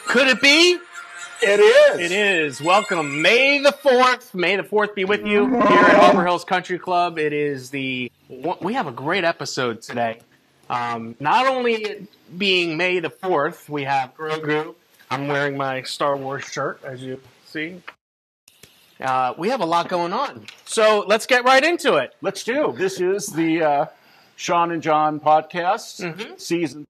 Could it be? It is. It is. Welcome. May the 4th. May the 4th be with you here at Harbor Hills Country Club. It is we have a great episode today. Not only being May the 4th, we have Grogu. I'm wearing my Star Wars shirt, as you see. We have a lot going on. So let's get right into it. Let's do. This is the Sean and John podcast, season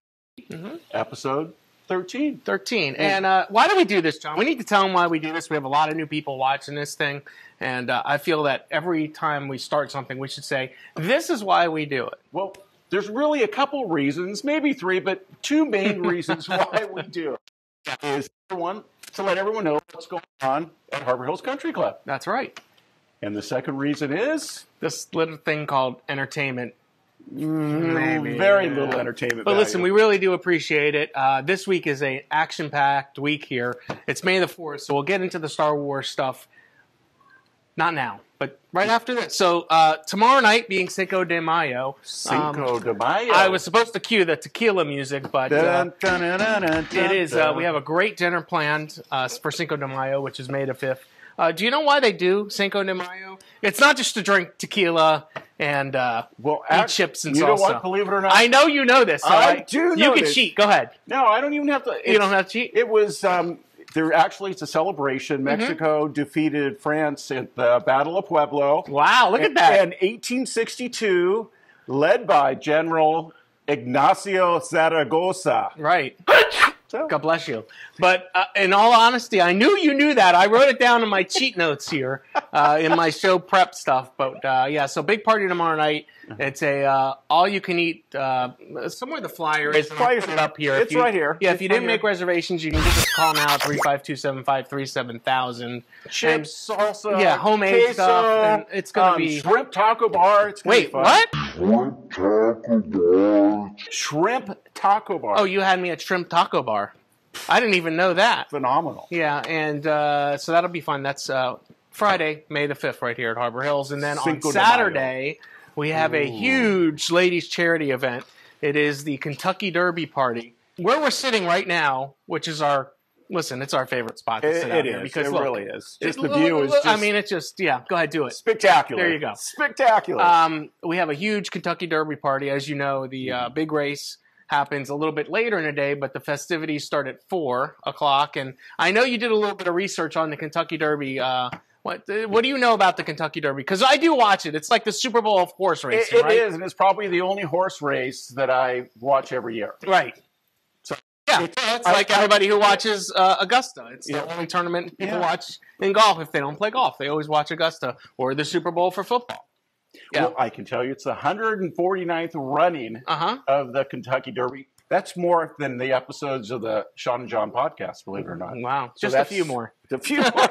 episode 13. 13. And why do we do this, John? We need to tell them why we do this. We have a lot of new people watching this thing. And I feel that every time we start something, we should say, this is why we do it. Well, there's really a couple reasons, maybe three, but two main reasons why we do it. Is number one, to let everyone know what's going on at Harbor Hills Country Club. That's right. And the second reason is? This little thing called entertainment. Maybe. Very little entertainment But value. listen, we really do appreciate it. This week is an action-packed week here. It's May the 4th, so we'll get into the Star Wars stuff. Not now, but right after this. So tomorrow night being Cinco de Mayo. Cinco de Mayo. I was supposed to cue the tequila music, but it is. We have a great dinner planned for Cinco de Mayo, which is May the 5th. Do you know why they do Cinco de Mayo? It's not just to drink tequila and eat chips and salsa. You know what? Believe it or not, I know you know this. So I do know You can this. cheat. Go ahead. No, I don't even have to. You don't have to cheat? It was. It's a celebration. Mexico defeated France at the Battle of Pueblo. Wow, look at that. In 1862, led by General Ignacio Zaragoza. Right. So, God bless you. But in all honesty, I knew you knew that. I wrote it down in my cheat notes here in my show prep stuff. But yeah, so big party tomorrow night. It's a all-you-can-eat. Somewhere the flyer is. I'll put it up here. It's right here. Yeah, it's if you didn't make reservations, you can give us a call now at 352-753-7000. Chips, salsa, yeah, homemade queso, stuff. And it's going to be shrimp taco bar. It's gonna be fun. What? Shrimp taco bar. Shrimp taco bar. Oh, you had me at Shrimp Taco Bar. I didn't even know that. Phenomenal. Yeah, and so that'll be fun. That's Friday, May the 5th, right here at Harbor Hills. And then Cinco on de Saturday, we have a huge ladies' charity event. It is the Kentucky Derby Party. Where we're sitting right now, which is it's our favorite spot to sit out here. Because, it really is. Just the view is just... I mean, it's just, yeah, go ahead, do it. Spectacular. There you go. Spectacular. We have a huge Kentucky Derby party. As you know, the big race happens a little bit later in the day, but the festivities start at 4 o'clock. And I know you did a little bit of research on the Kentucky Derby. What do you know about the Kentucky Derby? Because I do watch it. It's like the Super Bowl of horse racing, right? It is, and it's probably the only horse race that I watch every year. Right. So yeah, it's like everybody who watches Augusta. It's the only tournament people watch in golf. If they don't play golf, they always watch Augusta or the Super Bowl for football. Yeah. Well, I can tell you it's the 149th running of the Kentucky Derby. That's more than the episodes of the Sean and John podcast, believe it or not. Wow. So just a few more. A few more.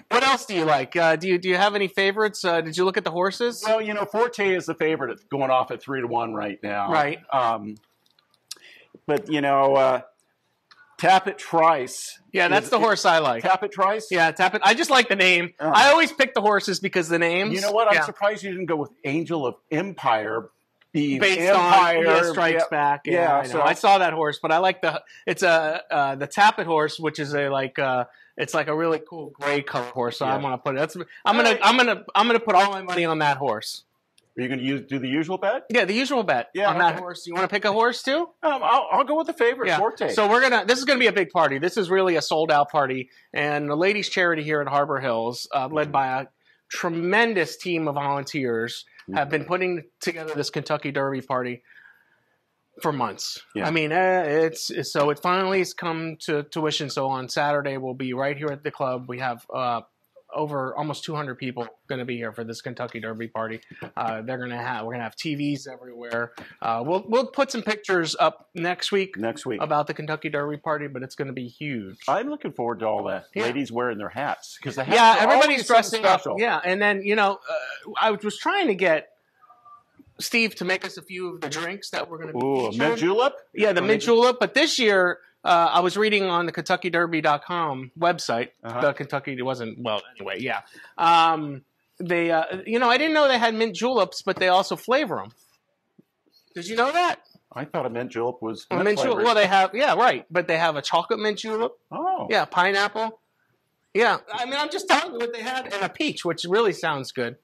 What else do you like? Do you have any favorites? Did you look at the horses? Well, Forte is the favorite. It's going off at 3-1 right now. Right. But Tappet Trice. Yeah, that's the horse I like. Tappet Trice? Yeah, Tappet. I just like the name. I always pick the horses because the names. You know what? I'm surprised you didn't go with Angel of Empire. Based Empire, on Strikes Back. Yeah, so I saw that horse, but I like the Tappet horse, which is it's like a really cool gray color horse. So I'm gonna put it. I'm gonna put all my money on that horse. Are you gonna do the usual bet? Yeah, the usual bet on that horse. You want to pick a horse too? I'll go with the favorite, Forte. So this is gonna be a big party. This is really a sold out party, and the ladies' charity here at Harbor Hills, led by a tremendous team of volunteers, have been putting together this Kentucky Derby party for months. Yeah. I mean, it finally has come to tuition. So on Saturday, we'll be right here at the club. We have over almost 200 people going to be here for this Kentucky Derby party. We're going to have TVs everywhere. We'll put some pictures up next week about the Kentucky Derby party, but it's going to be huge. I'm looking forward to all that. Yeah. Ladies wearing their hats because the hats are everybody's dressing up. Special. Yeah, and then I was trying to get Steve to make us a few of the drinks that we're going to be featured. Mint julep? Yeah, the mint julep. But this year, I was reading on the KentuckyDerby.com website. The Kentucky, it wasn't, well, anyway, yeah. I didn't know they had mint juleps, but they also flavor them. Did you know that? I thought a mint julep was Mint julep. Well, they have, yeah, right. But they have a chocolate mint julep. Oh. Yeah, pineapple. Yeah, I mean, I'm just telling you what they had, and a peach, which really sounds good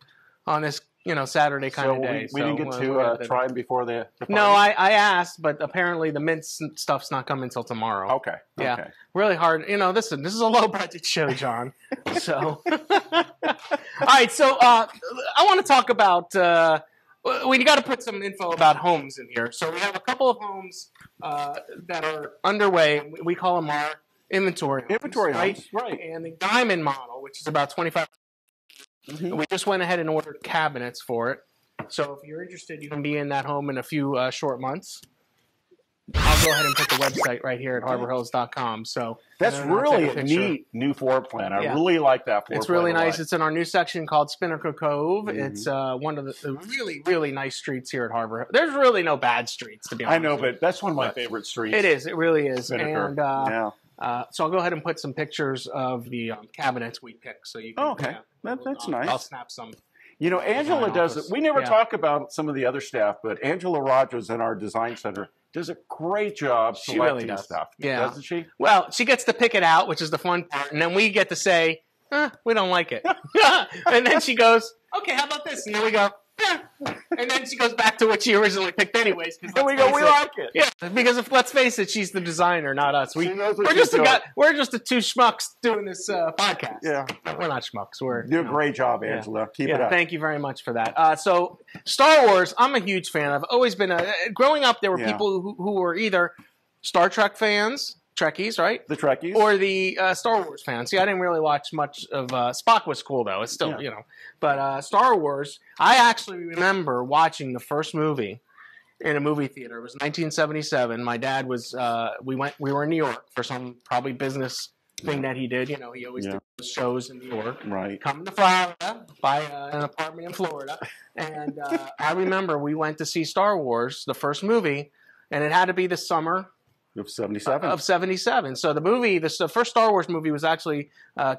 on this, Saturday kind of day. We didn't get to try them before the party? No, I asked, but apparently the mint stuff's not coming until tomorrow. Okay. Yeah, okay. really hard. Listen, this is a low budget show, John. So, all right. So I want to talk about. We got to put some info about homes in here. So we have a couple of homes that are underway. We call them our inventory homes, right? And the diamond model, which is about 25. We just went ahead and ordered cabinets for it. So if you're interested, you can be in that home in a few short months. I'll go ahead and put the website right here at harborhills.com. So that's really a neat new floor plan. I really like that floor plan. It's really nice. It's in our new section called Spinnaker Cove. It's one of the really, really nice streets here at Harbor Hill. There's really no bad streets, to be honest. I know, but that's one of my favorite streets. It is. It really is. Spinnaker. And so I'll go ahead and put some pictures of the cabinets we picked, so you can. Okay, that's nice. I'll snap some. Angela does it. We never talk about some of the other staff, but Angela Rogers in our design center does a great job selecting stuff. Yeah, doesn't she? Well, she gets to pick it out, which is the fun part, and then we get to say, we don't like it. And then she goes, okay, how about this? And then we go, and then she goes back to what she originally picked anyways. And we go, we like it. Yeah, because let's face it, she's the designer, not us. We're just the two schmucks doing this podcast. Yeah, we're not schmucks. We're do a great job, Angela. Yeah. Keep it up. Thank you very much for that. So Star Wars, I'm a huge fan. I've always been growing up. There were people who were either Star Trek fans. Trekkies, right? The Trekkies. Or the Star Wars fans. See, I didn't really watch much of Spock was cool, though. It's still, But Star Wars, I actually remember watching the first movie in a movie theater. It was 1977. My dad was, we were in New York for some probably business thing that he did. He always did shows in New York. Right. Come to Florida, buy an apartment in Florida. And I remember we went to see Star Wars, the first movie, and it had to be the summer of 77. Of 77. So the movie, the first Star Wars movie was actually,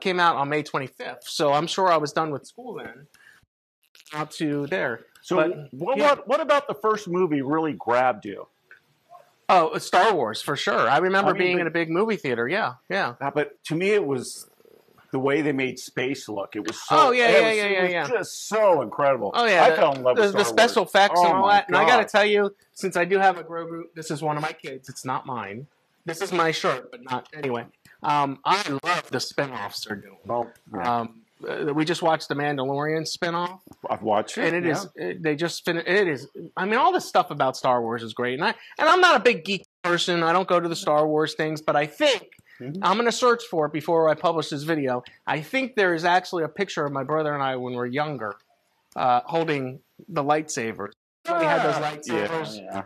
came out on May 25th. So I'm sure I was done with school then. Out to there. So what about the first movie really grabbed you? Oh, Star Wars, for sure. I remember being in a big movie theater. Yeah. But to me, it was the way they made space look. It was so. It was just so incredible. Oh yeah, I fell in love with Star the special Wars. effects and all that. God. And I got to tell you, since I do have a Grogu, this is one of my kids. It's not mine. This is my shirt, but not anyway. I love the spinoffs they're doing. Well, yeah. We just watched the Mandalorian spinoff. I've watched it, and they just finished. It is. I mean, all the stuff about Star Wars is great, and I'm not a big geek person. I don't go to the Star Wars things, but I think. I'm going to search for it before I publish this video. I think there is actually a picture of my brother and I when we were younger holding the lightsabers. We had those lightsabers. Yeah.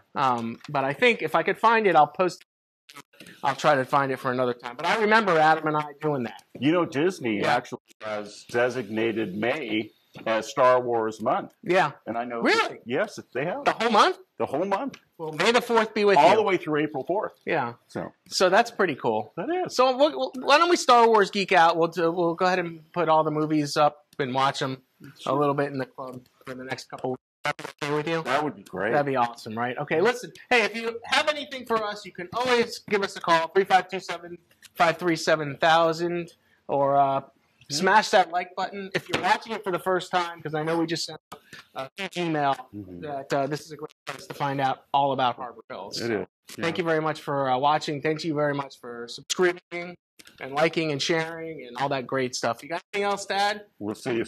But I think if I could find it, I'll post it. I'll try to find it for another time. But I remember Adam and I doing that. Disney actually has designated May as Star Wars month. Yeah. And I know. Really? Yes, they have. The whole month? The whole month. Well, May the 4th be with you. All the way through April 4th. Yeah. So that's pretty cool. That is. So why don't we Star Wars geek out? We'll go ahead and put all the movies up and watch them a little bit in the club for the next couple weeks. That okay with you? That would be great. That'd be awesome, right? Okay, listen. Hey, if you have anything for us, you can always give us a call, 3527-537-1000, or smash that like button. If you're watching it for the first time, because I know we just sent a huge email that this is a great place to find out all about Harbor Hills. It is. Yeah. Thank you very much for watching. Thank you very much for subscribing and liking and sharing and all that great stuff. You got anything else to add? We'll see you.